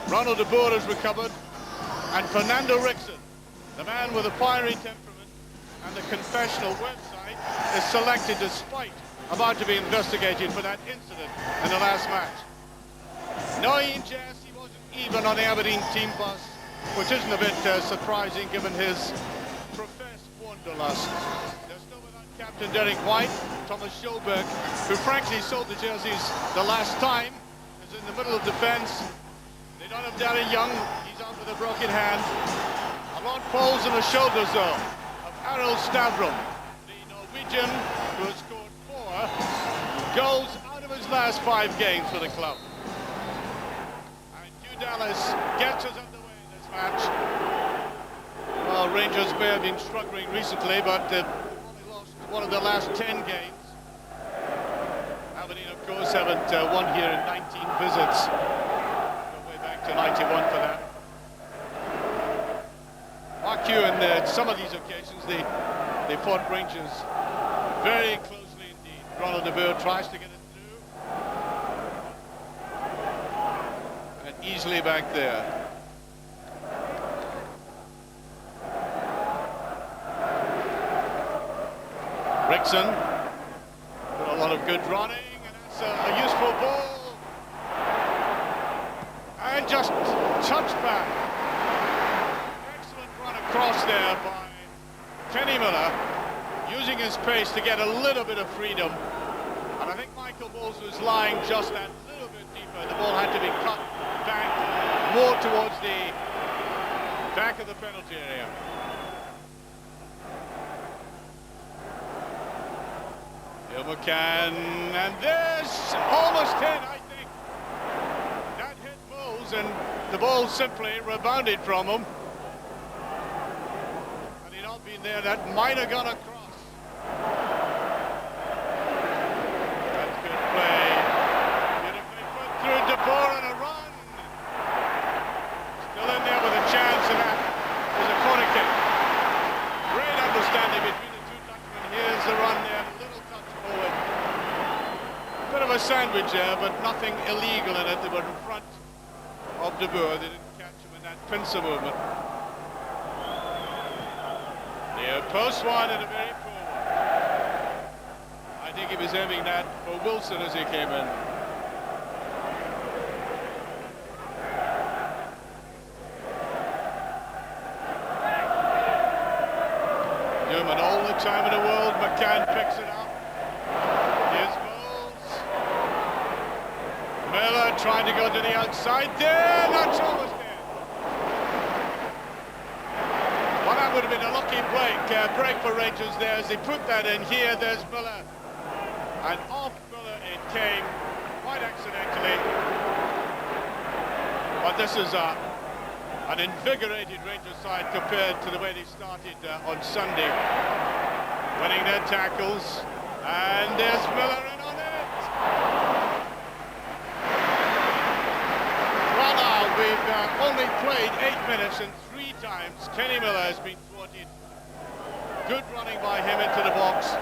Ronald de Boer has recovered, and Fernando Rickson, the man with a fiery temperament and the confessional website, is selected despite about to be investigated for that incident in the last match. Knowing Jess, he wasn't even on the Aberdeen team bus, which isn't a bit surprising given his professed wanderlust. They're still without captain Derek White. Thomas Schulberg, who frankly sold the jerseys the last time, is in the middle of defence. They don't have Darren Young, he's out with a broken hand. A lot falls on the shoulders though of Harold Stavrum, the Norwegian who has scored 4 goals out of his last 5 games for the club. And Hugh Dallas gets us underway in this match. Well, Rangers may have been struggling recently, but they've only lost one of the last 10 games. Aberdeen, of course, haven't won here in 19 visits. Go way back to 91 for that. Mark Hugh, in some of these occasions, they fought Rangers very closely indeed. Ronald de Boer tries to get it through. And easily back there. Rickson, a lot of good running, and that's a useful ball. And just touched back. Excellent run across there by Kenny Miller, using his pace to get a little bit of freedom. And I think Michael Bowles was lying just that little bit deeper. The ball had to be cut back more towards the back of the penalty area. McCann, and this almost hit, I think. That hit Bowles, and the ball simply rebounded from him. Had he not been there, that might have gone across. That's good play. Beautifully put through De Boer on a run. Still in there with a chance, and that is a corner kick. Great understanding between the two touchmen. Here's the run there. Bit of a sandwich there, but nothing illegal in it. They were in front of De Boer. They didn't catch him in that pincer movement. The post one and a very poor one. I think he was aiming that for Wilson as he came in. Newman all the time in the world. McCann picks it up. Miller trying to go to the outside there, that's almost there. Well, that would have been a lucky break for Rangers there as they put that in here. There's Miller, and off Miller it came quite accidentally. But this is an invigorated Rangers side compared to the way they started on Sunday, winning their tackles, and there's Miller in on it. We've only played 8 minutes, and 3 times Kenny Miller has been thwarted. Good running by him into the box.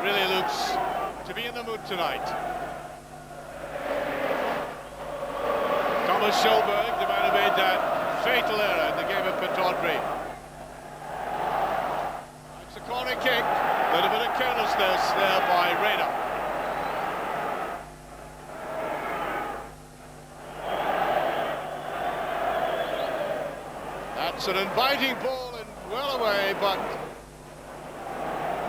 Really looks to be in the mood tonight. Thomas Schulberg, the man who made that fatal error in the game of Pittodrie. It's a corner kick. A little bit of carelessness there by Rayner. It's an inviting ball and well away, but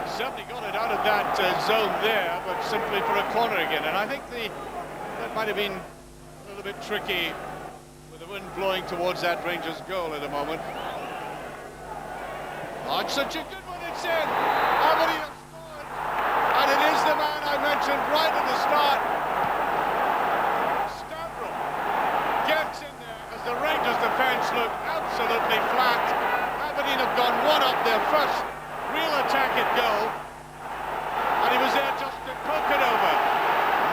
certainly got it out of that zone there, but simply for a corner again. And I think that might have been a little bit tricky with the wind blowing towards that Rangers goal at the moment. Oh, it's such a good one, it's in. Aberdeen have scored, and it is the man I mentioned right at the start. Stavrum gets in there as the Rangers defence looked absolutely flat. Aberdeen have gone one up their first real attack at goal, and he was there just to poke it over.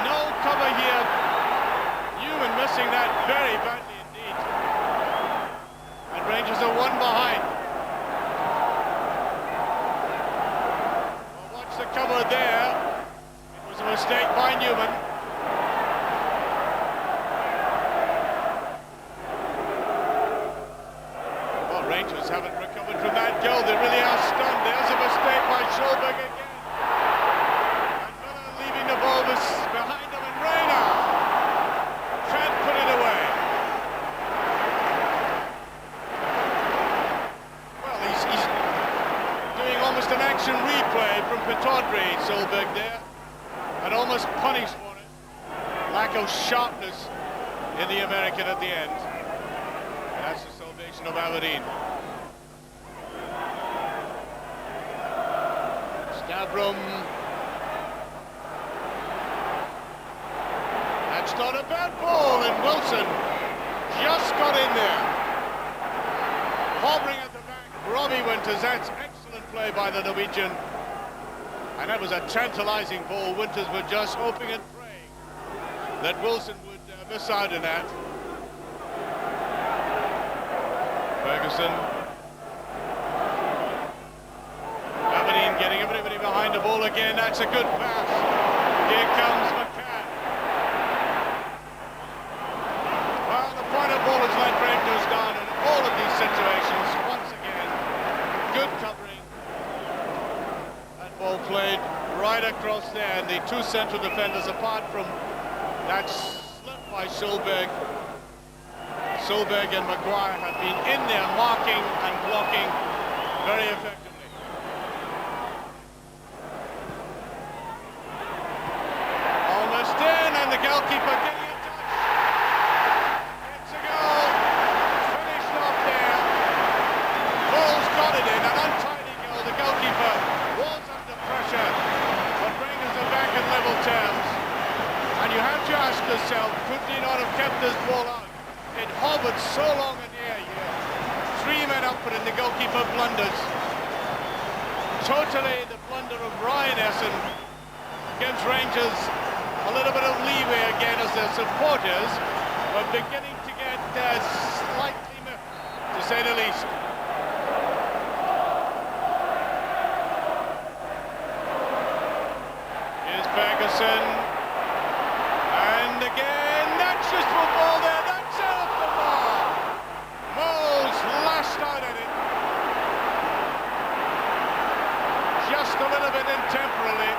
No cover here. Newman missing that very badly indeed. And Rangers are 1 behind. Well, watch the cover there. It was a mistake by Newman. Rangers haven't recovered from that goal. They really are stunned. There's a mistake by Schulberg again. And Miller leaving the ball behind him, and Reina can't put it away. Well, he's doing almost an action replay from Pittodrie, Schulberg there, and almost punished for it. Lack of sharpness in the American at the end. And that's the salvation of Aberdeen. Stavrum. That's not a bad ball, and Wilson just got in there. Hovering at the back, Robbie Winters. That's excellent play by the Norwegian. And that was a tantalizing ball. Winters were just hoping and praying that Wilson would miss out in that. Ferguson. Aberdeen getting everybody behind the ball again. That's a good pass. Here comes McCann. Well, the point of ball has let Rangers down in all of these situations. Once again, good covering. That ball played right across there, and the two central defenders, apart from that slip by Schulberg and Maguire, have been in there marking and blocking very effectively. Almost in, and the goalkeeper getting a touch. It's a goal. Finished off there. Ball's got it in, an untidy goal. The goalkeeper was under pressure, but Rangers are back in level terms. And you have to ask yourself, could he not have kept this ball out? It hovered so long in the air here. 3 men up for it, the goalkeeper blunders. Totally the blunder of Ryan Essen gives Rangers a little bit of leeway again, as their supporters were beginning to get slightly miffed, to say the least. Here's Ferguson. And again, that's just football there. That's out the bar. Moles lashed out at it. Just a little bit intemporarily.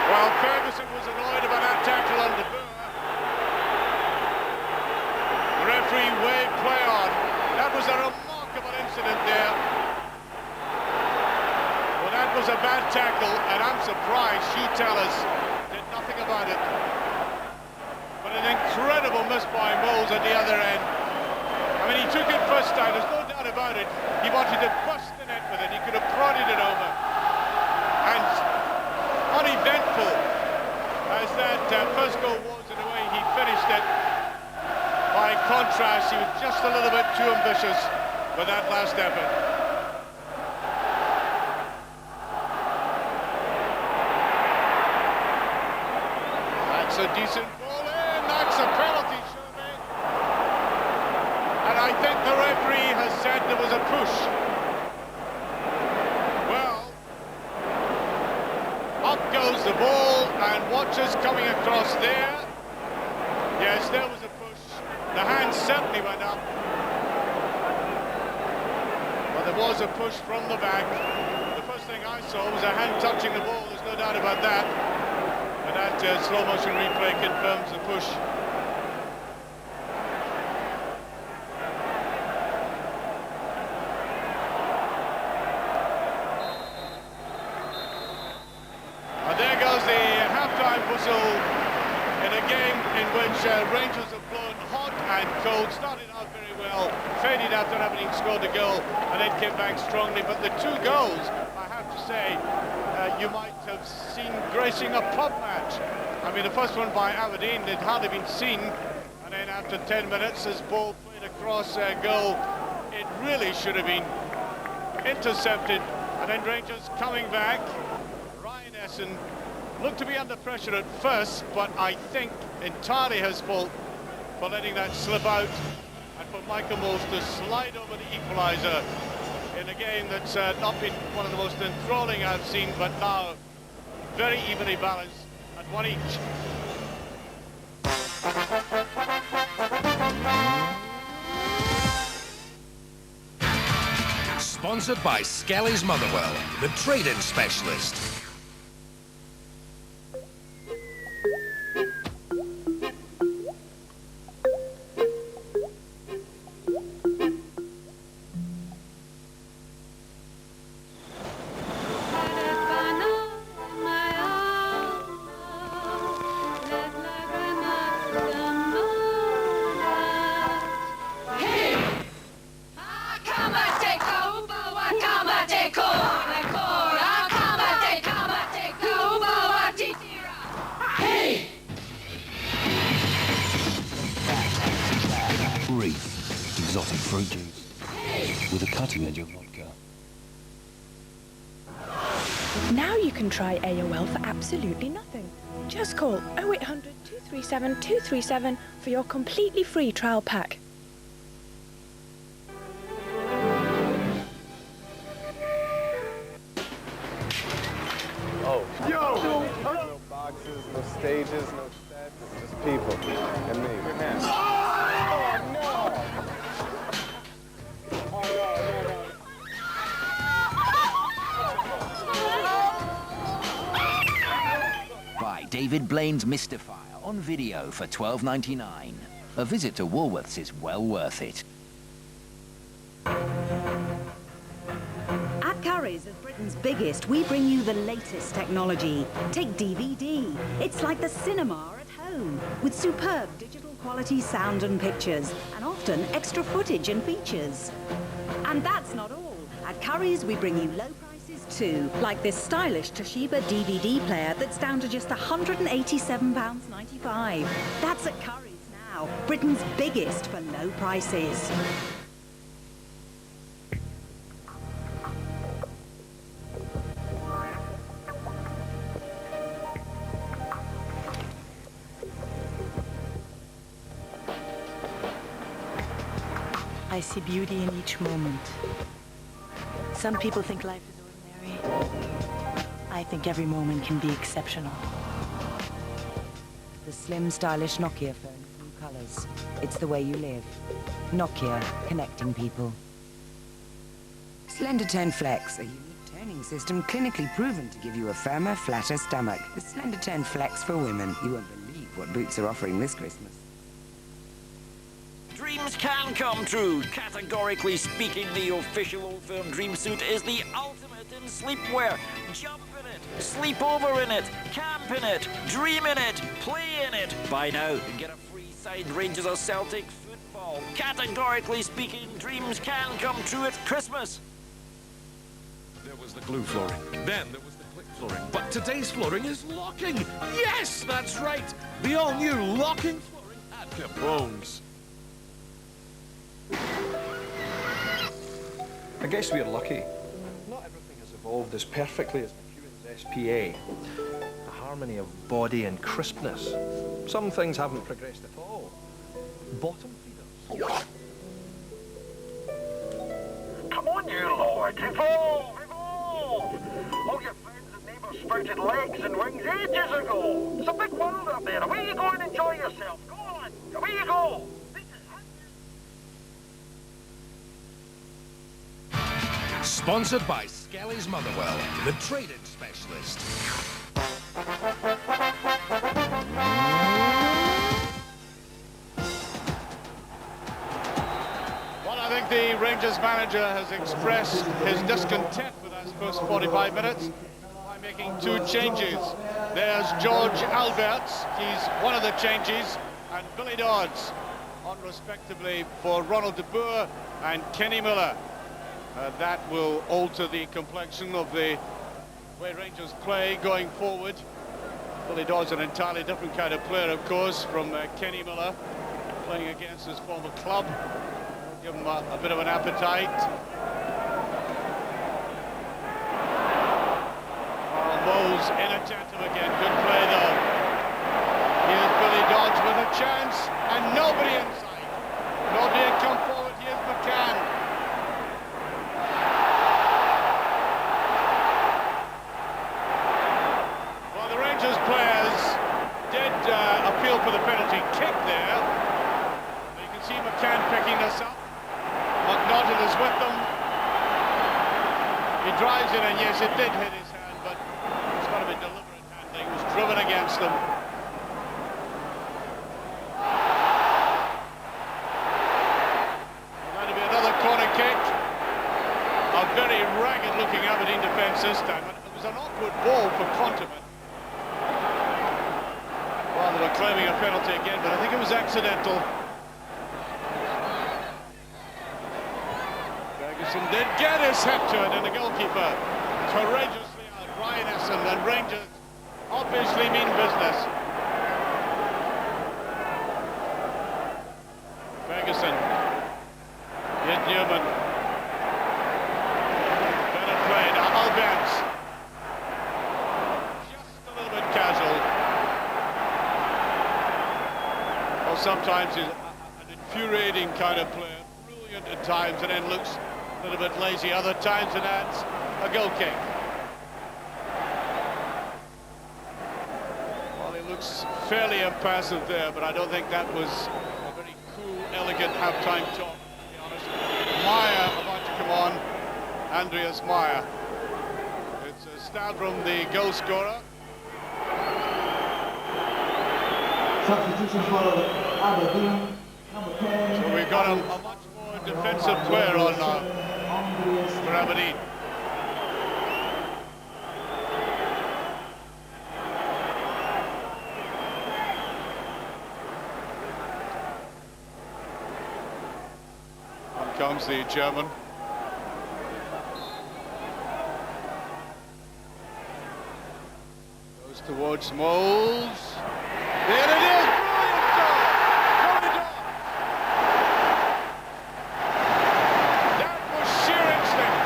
Well, Ferguson was annoyed about that tackle on De Boer. The referee waved play on. That was a remarkable incident there. Well, that was a bad tackle, and I'm surprised Hugh Tellers did nothing about it. But an incredible miss by Moles at the other end. I mean, he took it first time, there's no doubt about it. He wanted to bust the net with it. He could have prodded it over. And uneventful as that first goal was in the way he finished it, by contrast, he was just a little bit too ambitious with that last effort. That's a decent ball in. That's a penalty, surely. And I think the referee has said there was a push. Well, up goes the ball, and watchers coming across there. Yes, there was a push. The hand certainly went up. But there was a push from the back. The first thing I saw was a hand touching the ball, there's no doubt about that. And that slow motion replay confirms the push. And there goes the half-time whistle in a game in which Rangers have blown hot and cold. Started out very well, faded after having scored a goal, and then came back strongly. But the two goals, I have to say, you might have seen gracing a pub match. I mean, the first one by Aberdeen, it hardly been seen, and then after 10 minutes, this ball played across goal. It really should have been intercepted, and then Rangers coming back. Ryan Essen looked to be under pressure at first, but I think entirely his fault for letting that slip out, and for Michael Moles to slide over the equaliser in a game that's not been one of the most enthralling I've seen, but now very evenly balanced at one each. Sponsored by Skelly's Motherwell, the trade-in specialist. Exotic fruit juice with a cutting edge of vodka. Now you can try AOL for absolutely nothing. Just call 0800 237 237 for your completely free trial pack. Oh. Yo! No boxes, no stages, no sets, just people and me. Good man. Oh, no! Buy David Blaine's Mystifier on video for $12.99. A visit to Woolworths is well worth it. At Currys, as Britain's biggest, we bring you the latest technology. Take DVD. It's like the cinema at home, with superb digital quality sound and pictures, and often extra footage and features. And that's not all. At Currys, we bring you low prices too, like this stylish Toshiba DVD player that's down to just £187.95. That's at Currys now, Britain's biggest for low prices. I see beauty in each moment. Some people think life is ordinary. I think every moment can be exceptional. The slim, stylish Nokia phone with new colours. It's the way you live. Nokia, connecting people. Slender Tone Flex, a unique toning system clinically proven to give you a firmer, flatter stomach. The Slender Tone Flex for women. You won't believe what Boots are offering this Christmas. Dreams can come true. Categorically speaking, the official Old Firm dream suit is the ultimate in sleepwear. Jump in it, sleep over in it, camp in it, dream in it, play in it. Buy now and get a free signed Rangers or Celtic football. Categorically speaking, dreams can come true at Christmas. There was the glue flooring, then there was the click flooring, but today's flooring is locking! Yes, that's right! The all-new locking flooring at Capone's. I guess we're lucky. Not everything has evolved as perfectly as McEwen's SPA. A harmony of body and crispness. Some things haven't progressed at all. Bottom feeders. Come on, you Lord, evolve, evolve! All your friends and neighbours sprouted legs and wings ages ago. It's a big world up there. Away you go and enjoy yourself. Go on, away you go. Sponsored by Skelly's Motherwell, the trade-in specialist. Well, I think the Rangers manager has expressed his discontent with those first 45 minutes by making two changes. There's George Alberts, he's one of the changes, and Billy Dodds on respectively for Ronald de Boer and Kenny Miller. That will alter the complexion of the way Rangers play going forward. Billy Dodds, an entirely different kind of player, of course, from Kenny Miller, playing against his former club. Give him a bit of an appetite. Oh, Mo's inattentive again. Good play, though. Here's Billy Dodds with a chance, and nobody inside. Nobody had come forward. Here's McCann. Players did appeal for the penalty kick there. You can see McCann picking this up. McNaughton is with them. He drives it, and yes, it did hit his hand, but it's got to be deliberate handling. It was driven against them. That'll be another corner kick. A very ragged-looking Aberdeen defence this time. It was an awkward ball for Condiment. Well, they were claiming a penalty again, but I think it was accidental. Ferguson did get his head to it, and the goalkeeper courageously out. Ryan Essen, and Rangers obviously mean business. Ferguson. Hit Newman. Better play. Now Albans. Just a little bit casual. Well, sometimes he's an infuriating kind of player. Brilliant at times, and then looks a little bit lazy other times, and that's a goal kick. Well, he looks fairly impassive there, but I don't think that was a very cool, elegant half-time talk, to be honest. Meyer about to come on. Andreas Meyer. It's a Stavrum, the goal scorer. Substitution for Aberdeen, number 10. So we've got a much more defensive player on now for Aberdeen. On comes the German. Goes towards Moles. There it is! Brilliant goal! Put it off! That was sheer instinct.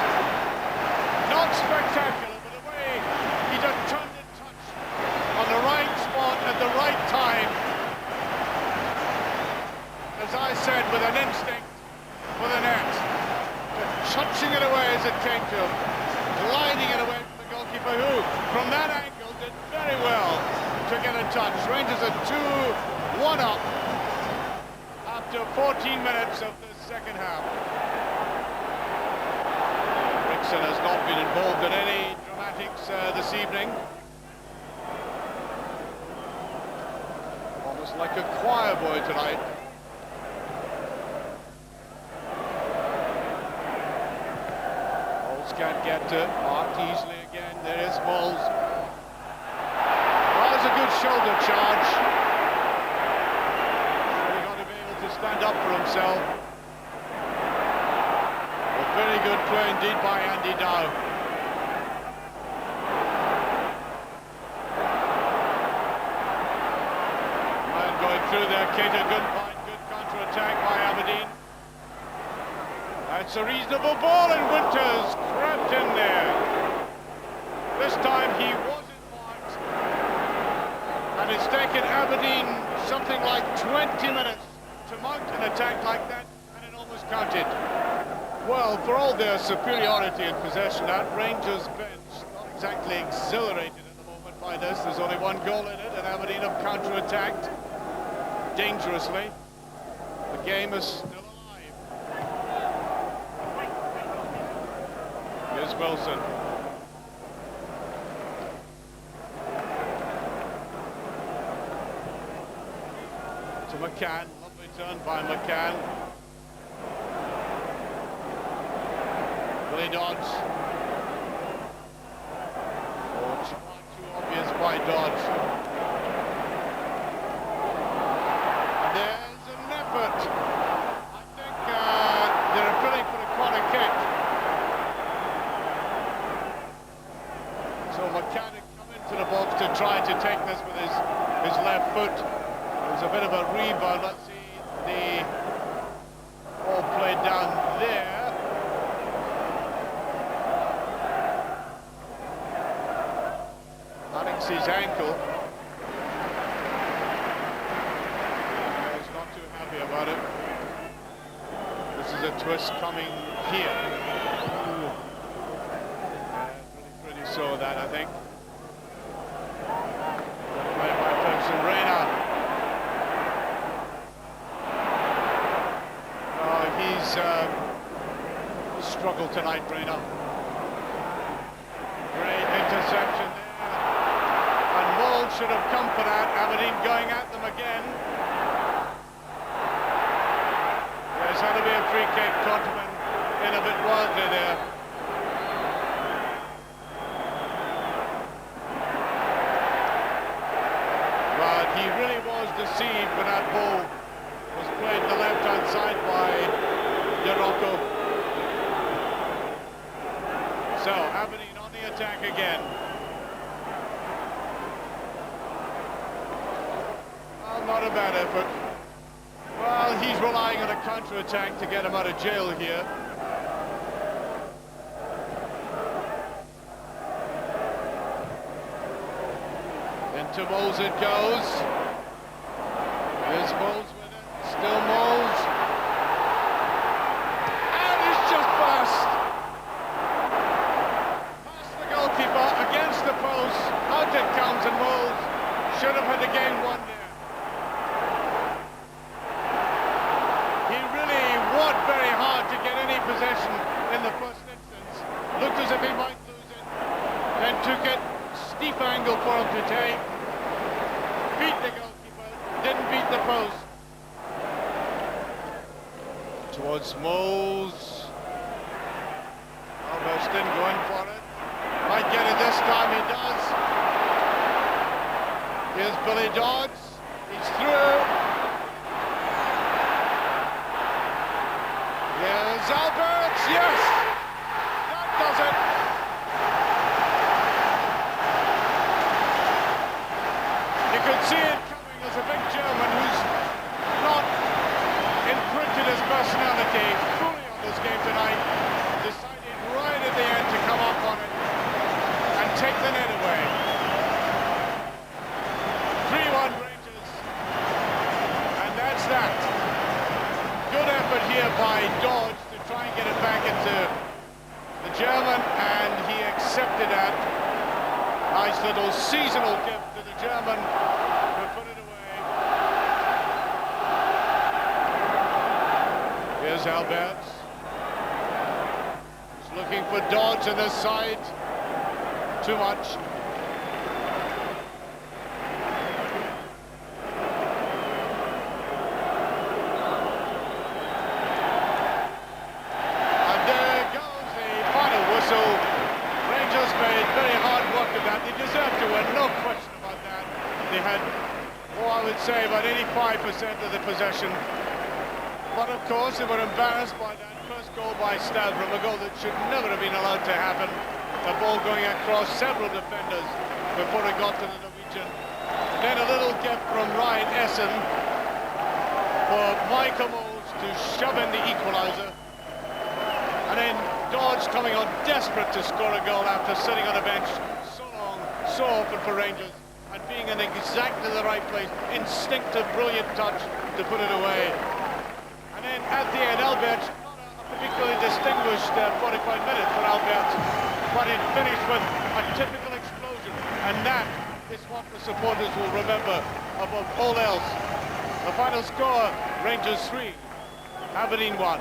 Not spectacular, but the way he just turned and touched on the right spot at the right time. As I said, with an instinct for the net. Just touching it away as it came to him. Gliding it away from the goalkeeper, who, from that angle, did very well to get a touch. Rangers are 2-1 up after 14 minutes of the second half. Rickson has not been involved in any dramatics this evening. Almost like a choir boy tonight. Moles can't get to marked easily again. There is Moles. A good shoulder charge. He's got to be able to stand up for himself. A very good play indeed by Andy Dow. And going through there, Keita, good fight, good counter-attack by Aberdeen. That's a reasonable ball, and Winters crept in there. This time he wasn't. And it's taken Aberdeen something like 20 minutes to mount an attack like that, and it almost counted. Well, for all their superiority in possession, that Rangers bench not exactly exhilarated at the moment by this. There's only one goal in it, and Aberdeen have counter-attacked dangerously. The game is still alive. Here's Wilson. To McCann, lovely turn by McCann. Billy Dodds. Oh, it's far too obvious by Dodds. And there's an effort. I think they're appealing for a corner kick. So McCann had come into the box to try to take this with his left foot. There's a bit of a rebound. Let's see the ball played down there. Alex's ankle. He's not too happy about it. This is a twist coming here. Pretty saw that, I think. Played by Ferguson. Reina. tonight, Brainer. Great interception there. And Mould should have come for that. Aberdeen going at them again. There's had to be a free kick. Tottenham in a bit wildly there. But he really was deceived when that ball was played the left-hand side by Yaroko. So, Aberdeen on the attack again. Well, not a bad effort. Well, he's relying on a counter-attack to get him out of jail here. Into Moles it goes. There's Moles with it. Still Moles. And he's just past the goalkeeper against the post. Out it comes, and Moles should have had the game won there. He really worked very hard to get any possession in the first instance. Looked as if he might lose it. Then took it. Steep angle for him to take. Beat the goalkeeper. Didn't beat the post. Towards Moles. Aberdeen going for it. Might get it this time, he does. Here's Billy Dodds. He's through. Here's Alberts. Yes! That does it. You could see it coming as a big German who's not imprinted his personality fully on this game tonight, decided right at the end to come up on it and take the net away. 3-1 Rangers, and that's that. Good effort here by Dodge to try and get it back into the German, and he accepted that. Nice little seasonal gift to the German to put it away. Here's Alberts. He's looking for Dodge on the side. Too much. And there goes the final whistle. Rangers made very hard work of that. They deserved to win, no question about that. They had, I would say, about 85% of the possession. But of course, they were embarrassed by that first goal by Stavrum, a goal that should never have been allowed to happen. The ball going across several defenders before it got to the Norwegian. Then a little gift from Ryan Essen for Michael Moles to shove in the equaliser. And then Dodge coming on desperate to score a goal after sitting on a bench so long, so often for Rangers, and being in exactly the right place. Instinctive, brilliant touch to put it away. And then at the end, Alberts, not a particularly distinguished 45 minutes for Alberts, but it finished with a typical explosion. And that is what the supporters will remember above all else. The final score, Rangers 3, Aberdeen 1.